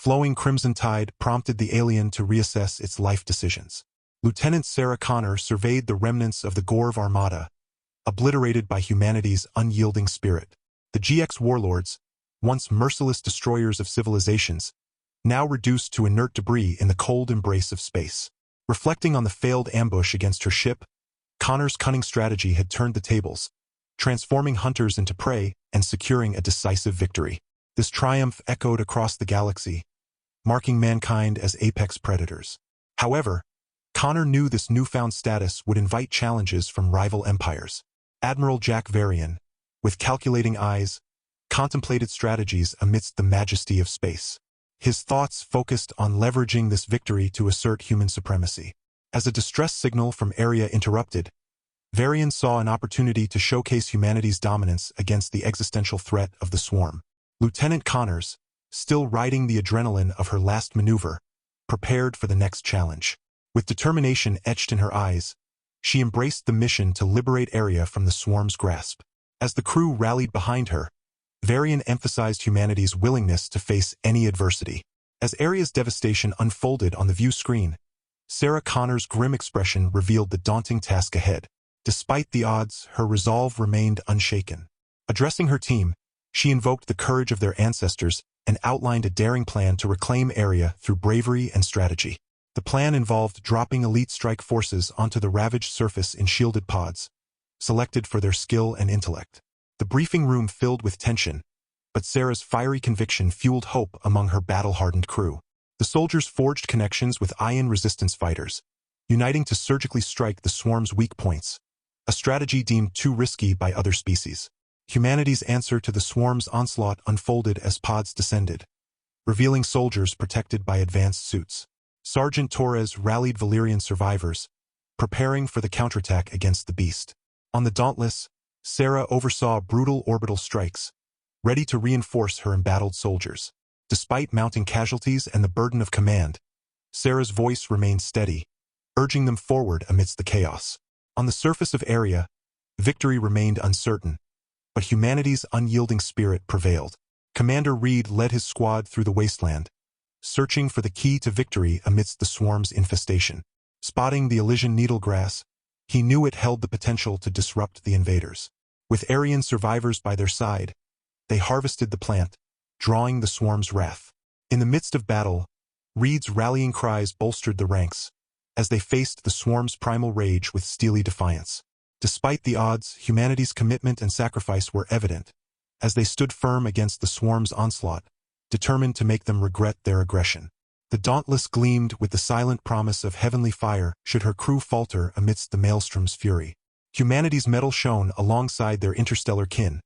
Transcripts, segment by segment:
flowing crimson tide prompted the alien to reassess its life decisions. Lieutenant Sarah Connor surveyed the remnants of the Gorv Armada, obliterated by humanity's unyielding spirit. The GX Warlords, once merciless destroyers of civilizations, now reduced to inert debris in the cold embrace of space. Reflecting on the failed ambush against her ship, Connor's cunning strategy had turned the tables, transforming hunters into prey and securing a decisive victory. This triumph echoed across the galaxy, marking mankind as apex predators. However, Connor knew this newfound status would invite challenges from rival empires. Admiral Jack Varian, with calculating eyes, contemplated strategies amidst the majesty of space. His thoughts focused on leveraging this victory to assert human supremacy. As a distress signal from Area interrupted, Varian saw an opportunity to showcase humanity's dominance against the existential threat of the swarm. Lieutenant Connors, still riding the adrenaline of her last maneuver, prepared for the next challenge. With determination etched in her eyes, she embraced the mission to liberate Area from the swarm's grasp. As the crew rallied behind her, Varian emphasized humanity's willingness to face any adversity. As Area's devastation unfolded on the view screen, Sarah Connor's grim expression revealed the daunting task ahead. Despite the odds, her resolve remained unshaken. Addressing her team, she invoked the courage of their ancestors and outlined a daring plan to reclaim Area through bravery and strategy. The plan involved dropping elite strike forces onto the ravaged surface in shielded pods, selected for their skill and intellect. The briefing room filled with tension, but Sarah's fiery conviction fueled hope among her battle-hardened crew. The soldiers forged connections with ion resistance fighters, uniting to surgically strike the swarm's weak points, a strategy deemed too risky by other species. Humanity's answer to the swarm's onslaught unfolded as pods descended, revealing soldiers protected by advanced suits. Sergeant Torres rallied Valyrian survivors, preparing for the counterattack against the beast. On the Dauntless, Sarah oversaw brutal orbital strikes, ready to reinforce her embattled soldiers. Despite mounting casualties and the burden of command, Sarah's voice remained steady, urging them forward amidst the chaos. On the surface of Area, victory remained uncertain, but humanity's unyielding spirit prevailed. Commander Reed led his squad through the wasteland, searching for the key to victory amidst the swarm's infestation. Spotting the Elysian needlegrass, he knew it held the potential to disrupt the invaders. With Aryan survivors by their side, they harvested the plant, drawing the swarm's wrath. In the midst of battle, Reed's rallying cries bolstered the ranks, as they faced the swarm's primal rage with steely defiance. Despite the odds, humanity's commitment and sacrifice were evident, as they stood firm against the swarm's onslaught, determined to make them regret their aggression. The Dauntless gleamed with the silent promise of heavenly fire should her crew falter amidst the maelstrom's fury. Humanity's mettle shone alongside their interstellar kin,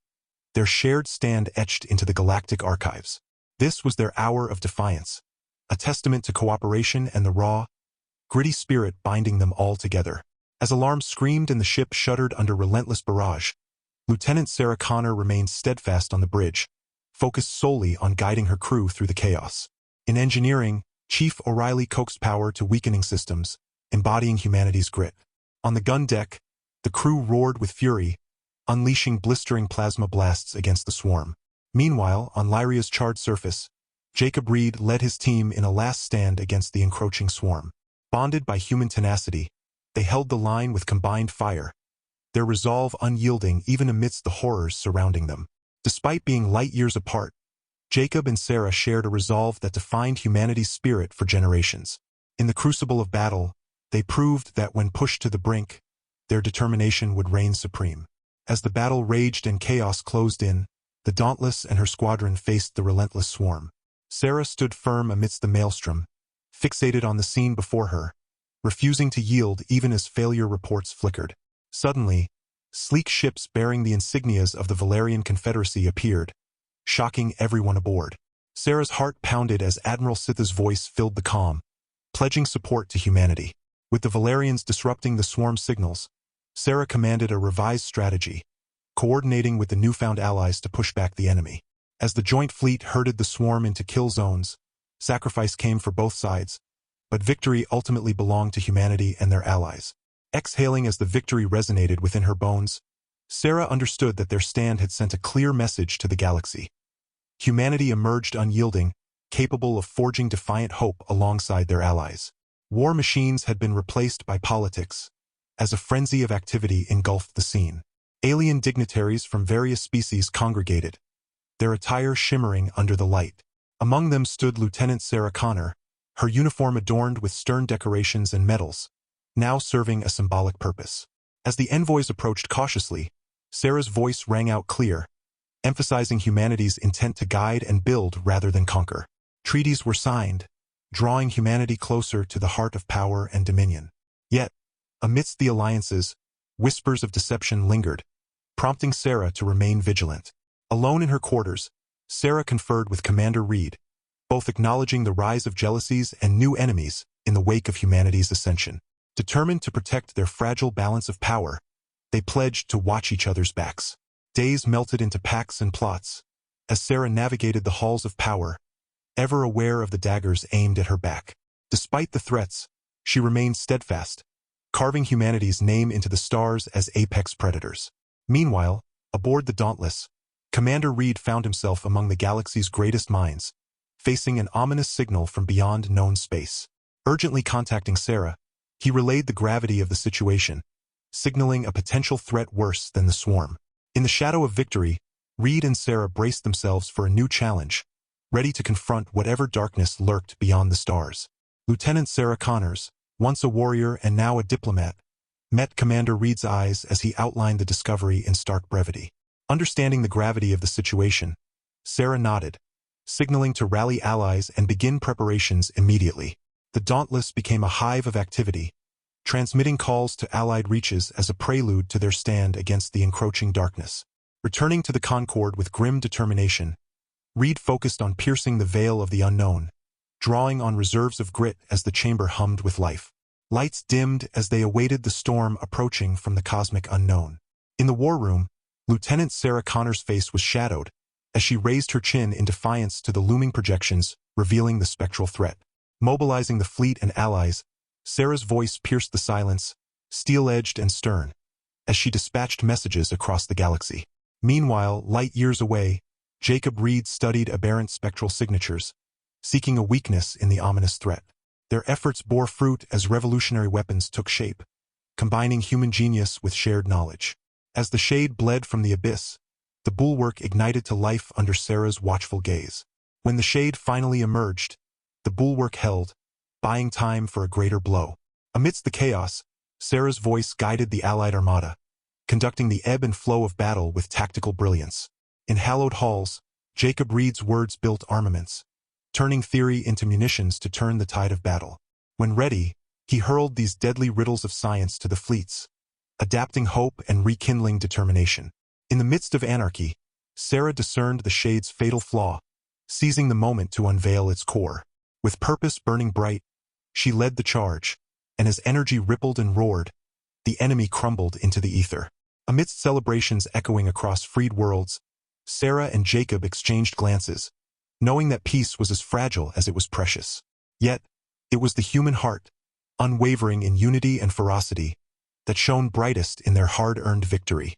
their shared stand etched into the galactic archives. This was their hour of defiance, a testament to cooperation and the raw, gritty spirit binding them all together. As alarms screamed and the ship shuddered under relentless barrage, Lieutenant Sarah Connor remained steadfast on the bridge, focused solely on guiding her crew through the chaos. In engineering, Chief O'Reilly coaxed power to weakening systems, embodying humanity's grit. On the gun deck, the crew roared with fury, unleashing blistering plasma blasts against the swarm. Meanwhile, on Lyria's charred surface, Jacob Reed led his team in a last stand against the encroaching swarm. Bonded by human tenacity, they held the line with combined fire, their resolve unyielding even amidst the horrors surrounding them. Despite being light years apart, Jacob and Sarah shared a resolve that defined humanity's spirit for generations. In the crucible of battle, they proved that when pushed to the brink, their determination would reign supreme. As the battle raged and chaos closed in, the Dauntless and her squadron faced the relentless swarm. Sarah stood firm amidst the maelstrom, fixated on the scene before her, refusing to yield even as failure reports flickered. Suddenly, sleek ships bearing the insignias of the Valyrian Confederacy appeared, shocking everyone aboard. Sarah's heart pounded as Admiral Sitha's voice filled the calm, pledging support to humanity. With the Valyrians disrupting the swarm signals, Sarah commanded a revised strategy, coordinating with the newfound allies to push back the enemy. As the joint fleet herded the swarm into kill zones, sacrifice came for both sides, but victory ultimately belonged to humanity and their allies. Exhaling as the victory resonated within her bones, Sarah understood that their stand had sent a clear message to the galaxy. Humanity emerged unyielding, capable of forging defiant hope alongside their allies. War machines had been replaced by politics, as a frenzy of activity engulfed the scene. Alien dignitaries from various species congregated, their attire shimmering under the light. Among them stood Lieutenant Sarah Connor, her uniform adorned with stern decorations and medals, now serving a symbolic purpose. As the envoys approached cautiously, Sarah's voice rang out clear, emphasizing humanity's intent to guide and build rather than conquer. Treaties were signed, drawing humanity closer to the heart of power and dominion. Yet, amidst the alliances, whispers of deception lingered, prompting Sarah to remain vigilant. Alone in her quarters, Sarah conferred with Commander Reed, both acknowledging the rise of jealousies and new enemies in the wake of humanity's ascension. Determined to protect their fragile balance of power, they pledged to watch each other's backs. Days melted into pacts and plots, as Sarah navigated the halls of power, ever aware of the daggers aimed at her back. Despite the threats, she remained steadfast, carving humanity's name into the stars as apex predators. Meanwhile, aboard the Dauntless, Commander Reed found himself among the galaxy's greatest minds, facing an ominous signal from beyond known space. Urgently contacting Sarah, he relayed the gravity of the situation, signaling a potential threat worse than the swarm. In the shadow of victory, Reed and Sarah braced themselves for a new challenge, ready to confront whatever darkness lurked beyond the stars. Lieutenant Sarah Connors, once a warrior and now a diplomat, met Commander Reed's eyes as he outlined the discovery in stark brevity. Understanding the gravity of the situation, Sarah nodded, signaling to rally allies and begin preparations immediately. The Dauntless became a hive of activity, transmitting calls to allied reaches as a prelude to their stand against the encroaching darkness. Returning to the Concorde with grim determination, Reed focused on piercing the veil of the unknown, drawing on reserves of grit as the chamber hummed with life. Lights dimmed as they awaited the storm approaching from the cosmic unknown. In the war room, Lieutenant Sarah Connor's face was shadowed as she raised her chin in defiance to the looming projections, revealing the spectral threat. Mobilizing the fleet and allies, Sarah's voice pierced the silence, steel-edged and stern, as she dispatched messages across the galaxy. Meanwhile, light years away, Jacob Reed studied aberrant spectral signatures, seeking a weakness in the ominous threat. Their efforts bore fruit as revolutionary weapons took shape, combining human genius with shared knowledge. As the shade bled from the abyss, the bulwark ignited to life under Sarah's watchful gaze. When the shade finally emerged, the bulwark held, buying time for a greater blow. Amidst the chaos, Sarah's voice guided the Allied Armada, conducting the ebb and flow of battle with tactical brilliance. In hallowed halls, Jacob Reed's words built armaments, turning theory into munitions to turn the tide of battle. When ready, he hurled these deadly riddles of science to the fleets, adapting hope and rekindling determination. In the midst of anarchy, Sarah discerned the shade's fatal flaw, seizing the moment to unveil its core. With purpose burning bright, she led the charge, and as energy rippled and roared, the enemy crumbled into the ether. Amidst celebrations echoing across freed worlds, Sarah and Jacob exchanged glances, knowing that peace was as fragile as it was precious. Yet, it was the human heart, unwavering in unity and ferocity, that shone brightest in their hard-earned victory.